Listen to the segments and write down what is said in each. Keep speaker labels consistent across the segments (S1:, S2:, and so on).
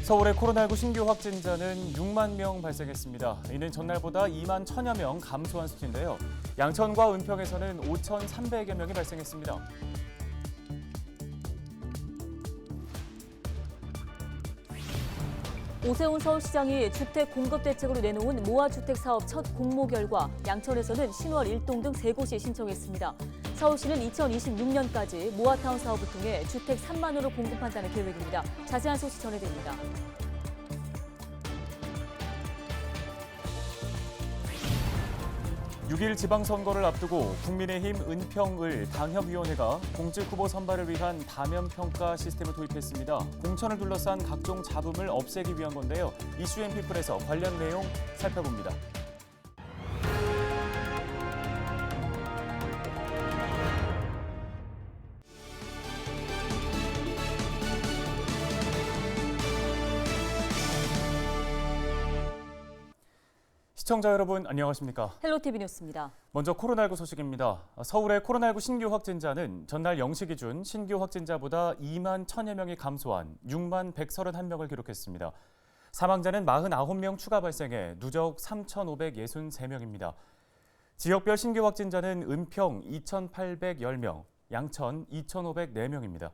S1: 서울의 코로나19 신규 확진자는 6만 명 발생했습니다. 이는 전날보다 2만 1천여 명 감소한 수치인데요. 양천과 은평에서는 5,300여 명이 발생했습니다.
S2: 오세훈 서울시장이 주택 공급 대책으로 내놓은 모아주택 사업 첫 공모 결과 양천에서는 신월 1동 등 3곳이 신청했습니다. 서울시는 2026년까지 모아타운 사업을 통해 주택 3만 호를 공급한다는 계획입니다. 자세한 소식 전해드립니다.
S1: (6일) 지방선거를 앞두고 국민의힘 은평을 당협위원회가 공직 후보 선발을 위한 다면평가 시스템을 도입했습니다. 공천을 둘러싼 각종 잡음을 없애기 위한 건데요. 이슈앤피플에서 관련 내용 살펴봅니다. 시청자 여러분 안녕하십니까?
S2: 헬로티비 뉴스입니다.
S1: 먼저 코로나19 소식입니다. 서울의 코로나19 신규 확진자는 전날 0시 기준 신규 확진자보다 2만 1천여 명이 감소한 6만 131명을 기록했습니다. 사망자는 49명 추가 발생해 누적 3,563명입니다. 지역별 신규 확진자는 은평 2,810명, 양천 2,504명입니다.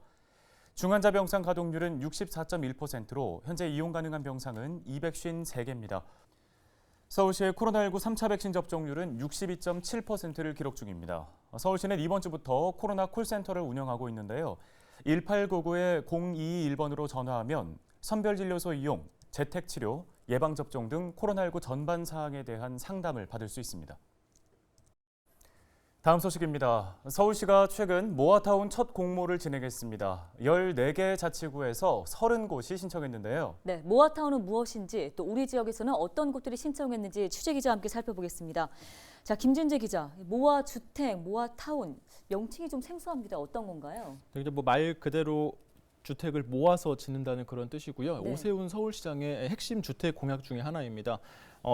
S1: 중환자 병상 가동률은 64.1%로 현재 이용 가능한 병상은 253개입니다. 서울시의 코로나19 3차 백신 접종률은 62.7%를 기록 중입니다. 서울시는 이번 주부터 코로나 콜센터를 운영하고 있는데요. 1899-0221번으로 전화하면 선별진료소 이용, 재택치료, 예방접종 등 코로나19 전반 사항에 대한 상담을 받을 수 있습니다. 다음 소식입니다. 서울시가 최근 모아타운 첫 공모를 진행했습니다. 14개 자치구에서 30곳이 신청했는데요.
S2: 네, 모아타운은 무엇인지 또 우리 지역에서는 어떤 곳들이 신청했는지 취재기자와 함께 살펴보겠습니다. 자, 김준재 기자, 모아주택, 모아타운, 명칭이 좀 생소합니다. 어떤 건가요?
S3: 이제 말 그대로 주택을 모아서 짓는다는 그런 뜻이고요.
S2: 네.
S3: 오세훈 서울시장의 핵심 주택 공약 중에 하나입니다.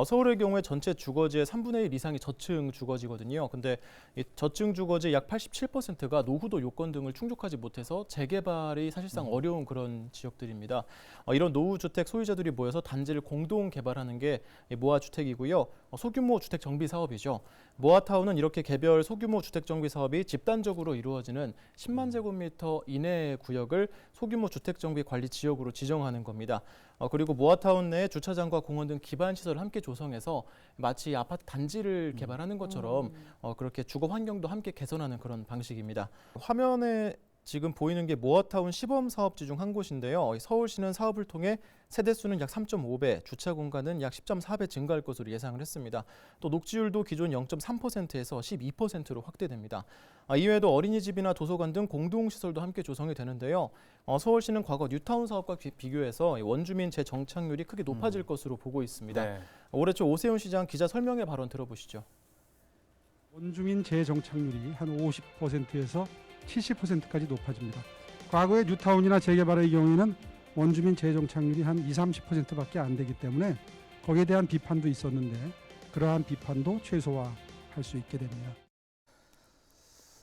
S3: 서울의 경우에 전체 주거지의 3분의 1 이상이 저층 주거지거든요. 근데 이 저층 주거지 약 87%가 노후도 요건 등을 충족하지 못해서 재개발이 사실상 어려운 그런 지역들입니다. 이런 노후 주택 소유자들이 모여서 단지를 공동 개발하는 게 모아주택이고요. 소규모 주택 정비 사업이죠. 모아타운은 이렇게 개별 소규모 주택 정비 사업이 집단적으로 이루어지는 10만 제곱미터 이내의 구역을 소규모 주택 정비 관리 지역으로 지정하는 겁니다. 그리고 모아타운 내에 주차장과 공원 등 기반 시설을 함께 조성해서 마치 아파트 단지를 개발하는 것처럼 그렇게 주거 환경도 함께 개선하는 그런 방식입니다. 화면에 지금 보이는 게 모아타운 시범 사업지 중 한 곳인데요. 서울시는 사업을 통해 세대 수는 약 3.5배, 주차 공간은 약 10.4배 증가할 것으로 예상을 했습니다. 또 녹지율도 기존 0.3%에서 12%로 확대됩니다. 이외에도 어린이집이나 도서관 등 공동시설도 함께 조성이 되는데요. 서울시는 과거 뉴타운 사업과 비교해서 원주민 재정착률이 크게 높아질 것으로 보고 있습니다.
S1: 네.
S3: 올해 초 오세훈 시장 기자 설명회 발언 들어보시죠.
S4: 원주민 재정착률이 한 50%에서 70%까지 높아집니다. 과거의 뉴타운이나 재개발의 경우에는 원주민 재정착률이 한 20-30%밖에 안 되기 때문에 거기에 대한 비판도 있었는데 그러한 비판도 최소화할 수 있게 됩니다.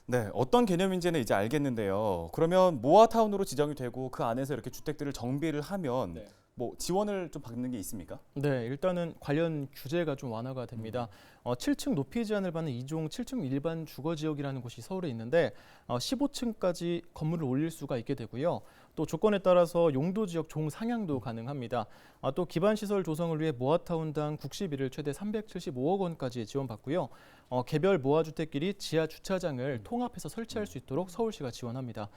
S1: 네, 어떤 개념인지는 이제 알겠는데요. 그러면 모아타운으로 지정이 되고 그 안에서 이렇게 주택들을 정비를 하면 뭐 지원을 좀 받는 게 있습니까?
S3: 네, 일단은 관련 규제가 좀 완화가 됩니다. 7층 높이 제한을 받는 2종 7층 일반 주거지역이라는 곳이 서울에 있는데 15층까지 건물을 올릴 수가 있게 되고요. 또 조건에 따라서 용도 지역 종상향도 가능합니다. 또 기반 시설 조성을 위해 모아타운당 국시비를 최대 375억 원까지 지원받고요. 개별 모아주택끼리 지하 주차장을 통합해서 설치할 수 있도록 서울시가 지원합니다.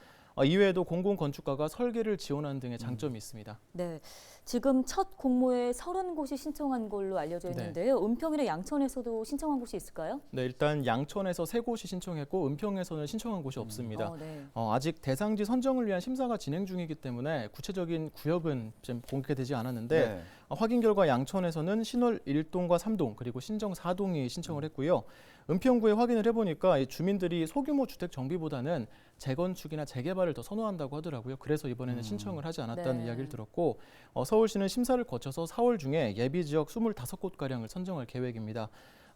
S3: 이외에도 공공건축가가 설계를 지원하는 등의 장점이 있습니다.
S2: 네, 지금 첫 공모에 30곳이 신청한 걸로 알려져 있는데요. 은평이나 양천에서도 신청한 곳이 있을까요?
S3: 네, 일단 양천에서 3곳이 신청했고 은평에서는 신청한 곳이 없습니다.
S2: 네.
S3: 아직 대상지 선정을 위한 심사가 진행 중이기 때문에 구체적인 구역은 지금 공개되지 않았는데
S1: 네.
S3: 확인 결과 양천에서는 신월 1동과 3동 그리고 신정 4동이 신청을 했고요. 은평구에 확인을 해보니까 이 주민들이 소규모 주택 정비보다는 재건축이나 재개발을 더 선호한다고 하더라고요. 그래서 이번에는 신청을 하지 않았다는 이야기를 들었고 서울시는 심사를 거쳐서 4월 중에 예비 지역 25곳가량을 선정할 계획입니다.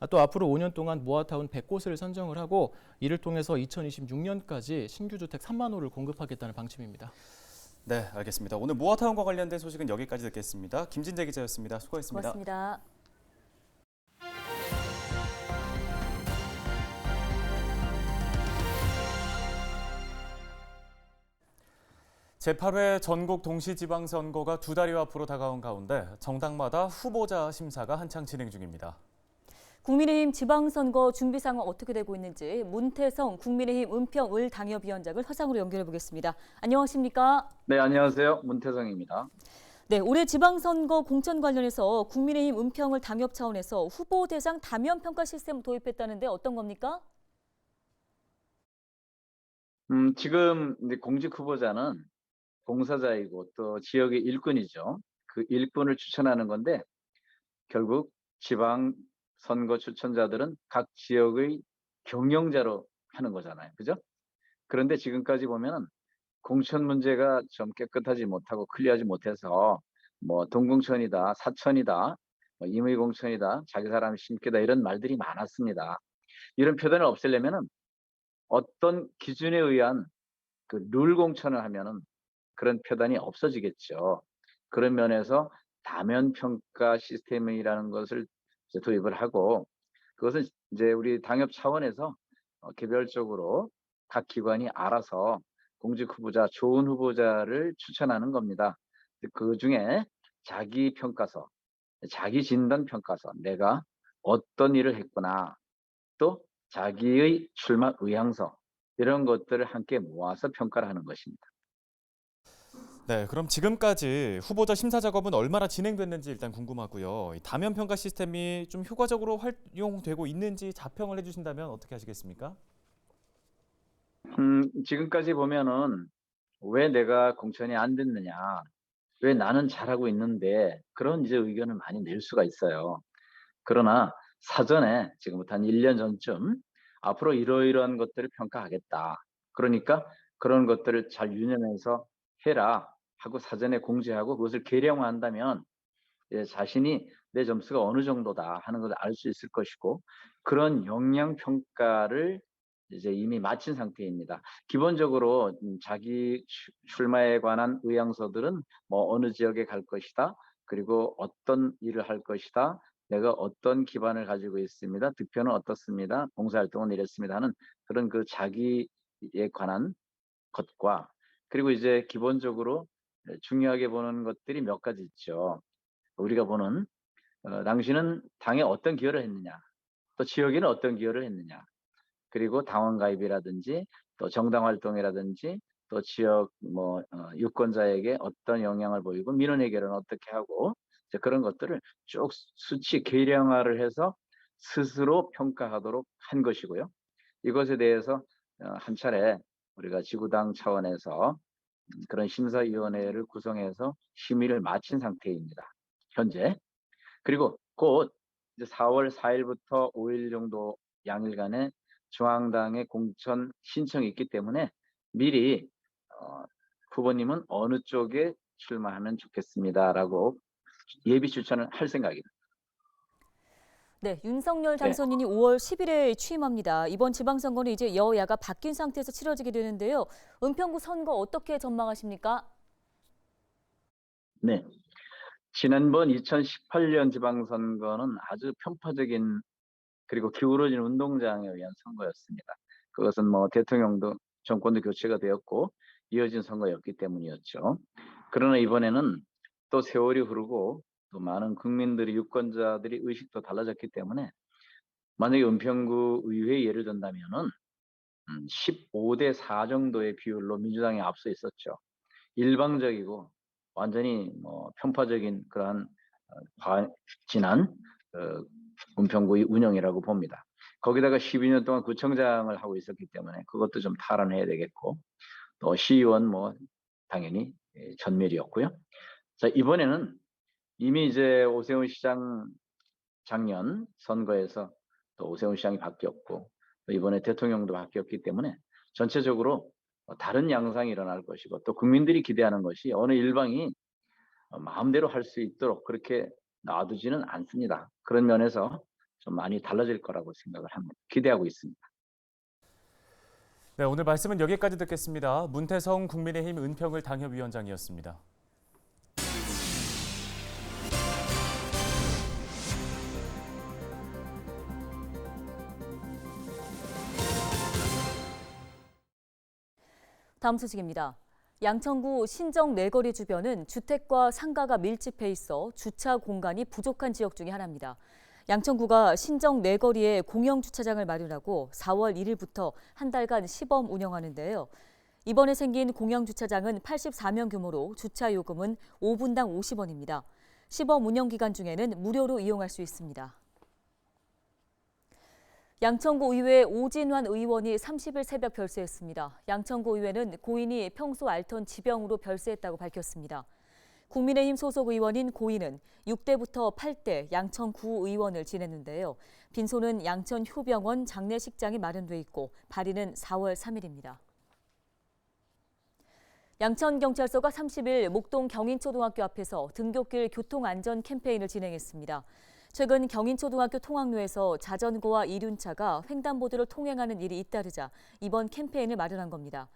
S3: 또 앞으로 5년 동안 모아타운 100곳을 선정을 하고 이를 통해서 2026년까지 신규 주택 3만 호를 공급하겠다는 방침입니다.
S1: 네, 알겠습니다. 오늘 모아타운과 관련된 소식은 여기까지 듣겠습니다. 김진재 기자였습니다. 수고했습니다.
S2: 고맙습니다.
S1: 제8회 전국 동시지방선거가 2달여 앞으로 다가온 가운데 정당마다 후보자 심사가 한창 진행 중입니다.
S2: 국민의힘 지방선거 준비 상황 어떻게 되고 있는지 문태성 국민의힘 은평을 당협위원장을 화상으로 연결해 보겠습니다. 안녕하십니까?
S5: 네, 안녕하세요. 문태성입니다.
S2: 네, 올해 지방선거 공천 관련해서 국민의힘 은평을 당협 차원에서 후보 대상 다면 평가 시스템 도입했다는데 어떤 겁니까?
S5: 지금 이제 공직 후보자는 봉사자이고 또 지역의 일꾼이죠. 그 일꾼을 추천하는 건데 결국 지방 선거 추천자들은 각 지역의 경영자로 하는 거잖아요. 그죠? 그런데 지금까지 보면은 공천 문제가 좀 깨끗하지 못하고 클리어하지 못해서 뭐 동공천이다, 사천이다, 뭐 임의공천이다, 자기 사람 심기다 이런 말들이 많았습니다. 이런 표현을 없애려면은 어떤 기준에 의한 그 룰 공천을 하면은 그런 표단이 없어지겠죠. 그런 면에서 다면 평가 시스템이라는 것을 이제 도입을 하고 그것은 이제 우리 당협 차원에서 개별적으로 각 기관이 알아서 공직 후보자, 좋은 후보자를 추천하는 겁니다. 그 중에 자기 평가서, 자기 진단 평가서, 내가 어떤 일을 했구나, 또 자기의 출마 의향서 이런 것들을 함께 모아서 평가를 하는 것입니다.
S1: 네, 그럼 지금까지 후보자 심사 작업은 얼마나 진행됐는지 일단 궁금하고요. 이 다면 평가 시스템이 좀 효과적으로 활용되고 있는지 자평을 해주신다면 어떻게 하시겠습니까?
S5: 지금까지 보면은 왜 내가 공천이 안 됐느냐, 왜 나는 잘하고 있는데 그런 이제 의견을 많이 낼 수가 있어요. 그러나 사전에 지금부터 한 1년 전쯤 앞으로 이러이러한 것들을 평가하겠다. 그러니까 그런 것들을 잘 유념해서 해라 하고 사전에 공지하고 그것을 계량화한다면 자신이 내 점수가 어느 정도다 하는 것을 알 수 있을 것이고 그런 역량 평가를 이제 이미 마친 상태입니다. 기본적으로 자기 출마에 관한 의향서들은 뭐 어느 지역에 갈 것이다. 그리고 어떤 일을 할 것이다. 내가 어떤 기반을 가지고 있습니다. 득표는 어떻습니다. 봉사활동은 이랬습니다 하는 그런 그 자기에 관한 것과 그리고 이제 기본적으로 중요하게 보는 것들이 몇 가지 있죠. 우리가 보는 당신은 당에 어떤 기여를 했느냐, 또 지역에는 어떤 기여를 했느냐, 그리고 당원 가입이라든지 또 정당 활동이라든지 또 지역 뭐 유권자에게 어떤 영향을 보이고 민원 해결은 어떻게 하고 이제 그런 것들을 쭉 수치 계량화를 해서 스스로 평가하도록 한 것이고요. 이것에 대해서 한 차례 우리가 지구당 차원에서 그런 심사위원회를 구성해서 심의를 마친 상태입니다. 현재. 그리고 곧 이제 4월 4일부터 5일 정도 양일간의 중앙당의 공천 신청이 있기 때문에 미리 후보님은 어느 쪽에 출마하면 좋겠습니다라고 예비 추천을 할 생각입니다.
S2: 네, 윤석열
S5: 네.
S2: 당선인이 5월 10일에 취임합니다. 이번 지방선거는 이제 여야가 바뀐 상태에서 치러지게 되는데요. 은평구 선거 어떻게 전망하십니까?
S5: 네. 지난번 2018년 지방선거는 아주 편파적인 그리고 기울어진 운동장에 의한 선거였습니다. 그것은 뭐 대통령도 정권도 교체가 되었고 이어진 선거였기 때문이었죠. 그러나 이번에는 또 세월이 흐르고 또 많은 국민들이 유권자들이 의식도 달라졌기 때문에 만약에 은평구 의회 예를 든다면은 15대 4 정도의 비율로 민주당이 앞서 있었죠. 일방적이고 완전히 뭐 편파적인 그러한 지난 은평구의 운영이라고 봅니다. 거기다가 12년 동안 구청장을 하고 있었기 때문에 그것도 좀 탈환해야 되겠고 또 시의원 뭐 당연히 전멸이었고요. 자, 이번에는 이미 이제 오세훈 시장 작년 선거에서 또 오세훈 시장이 바뀌었고 또 이번에 대통령도 바뀌었기 때문에 전체적으로 다른 양상이 일어날 것이고 또 국민들이 기대하는 것이 어느 일방이 마음대로 할 수 있도록 그렇게 놔두지는 않습니다. 그런 면에서 좀 많이 달라질 거라고 생각을 합니다. 기대하고 있습니다.
S1: 네, 오늘 말씀은 여기까지 듣겠습니다. 문태성 국민의힘 은평을 당협위원장이었습니다.
S2: 다음 소식입니다. 양천구 신정 내거리 주변은 주택과 상가가 밀집해 있어 주차 공간이 부족한 지역 중에 하나입니다. 양천구가 신정 내거리에 공영 주차장을 마련하고 4월 1일부터 한 달간 시범 운영하는데요. 이번에 생긴 공영 주차장은 84명 규모로 주차 요금은 5분당 50원입니다. 시범 운영 기간 중에는 무료로 이용할 수 있습니다. 양천구 의회 오진환 의원이 30일 새벽 별세했습니다. 양천구 의회는 고인이 평소 앓던 지병으로 별세했다고 밝혔습니다. 국민의힘 소속 의원인 고인은 6대부터 8대 양천구 의원을 지냈는데요. 빈소는 양천 효병원 장례식장이 마련돼 있고 발인은 4월 3일입니다. 양천경찰서가 30일 목동 경인초등학교 앞에서 등굣길 교통안전 캠페인을 진행했습니다. 최근 경인초등학교 통학로에서 자전거와 이륜차가 횡단보도를 통행하는 일이 잇따르자 이번 캠페인을 마련한 겁니다.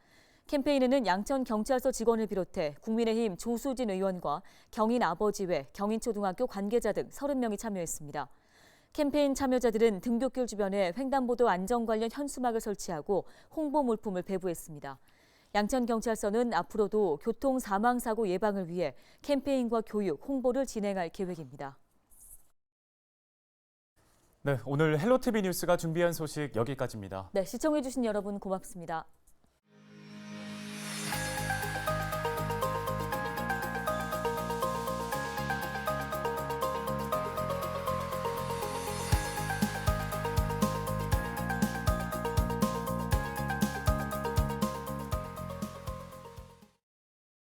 S2: 캠페인에는 양천경찰서 직원을 비롯해 국민의힘 조수진 의원과 경인 아버지회, 경인초등학교 관계자 등 30명이 참여했습니다. 캠페인 참여자들은 등굣길 주변에 횡단보도 안전 관련 현수막을 설치하고 홍보 물품을 배부했습니다. 양천경찰서는 앞으로도 교통 사망 사고 예방을 위해 캠페인과 교육, 홍보를 진행할 계획입니다.
S1: 네, 오늘 헬로티비 뉴스가 준비한 소식 여기까지입니다.
S2: 네, 시청해주신 여러분 고맙습니다.